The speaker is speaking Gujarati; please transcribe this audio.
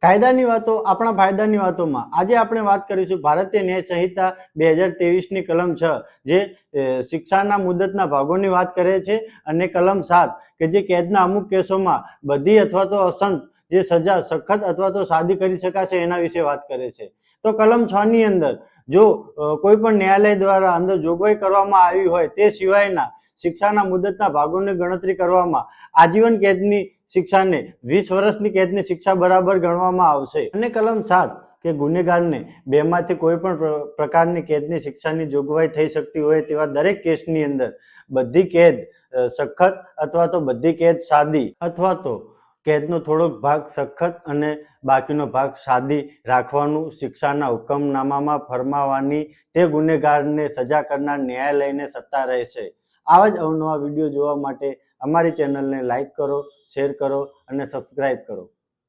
કાયદાની વાતો આપણા ફાયદાની વાતોમાં આજે આપણે વાત કરીશું ભારતીય ન્યાય સંહિતા 2023ની કલમ 6 જે શિક્ષાના મુદતના ભાગોની વાત કરે છે અને કલમ 7 કે જે કેદના અમુક કેસોમાં બધી અથવા તો અસંત જે સજા સખત અથવા તો સાદી કરી શકાશે એના વિશે વાત કરે છે। તો કલમ 6 ની અંદર જો કોઈ પણ ન્યાયાલય દ્વારા અંદર જોગવાઈ કરવામાં આવી હોય તે સિવાયના શિક્ષાના મુદતના ભાગોની ગણતરી કરવામાં આજીવન કેદની શિક્ષાને 20 વર્ષની કેદની શિક્ષા બરાબર ગણવામાં આવશે। અને કલમ 7 કે ગુનેગારને બેમાંથી કોઈ પણ પ્રકારની કેદની શિક્ષાની જોગવાઈ થઈ શકતી હોય તેવા દરેક કેસની અંદર બધી કેદ સખત અથવા તો બધી કેદ સાદી અથવા તો કેદનો થોડોક ભાગ સખત અને બાકીનો ભાગ સાદી રાખવાનું શિક્ષાના હુકમનામામાં ફરમાવવાની તે ગુનેગારને સજા કરનાર ન્યાયાલયને સત્તા રહેશે। આવા જ અવનવા વિડીયો જોવા માટે અમારી ચેનલને લાઈક કરો, શેર કરો અને સબસ્ક્રાઇબ કરો।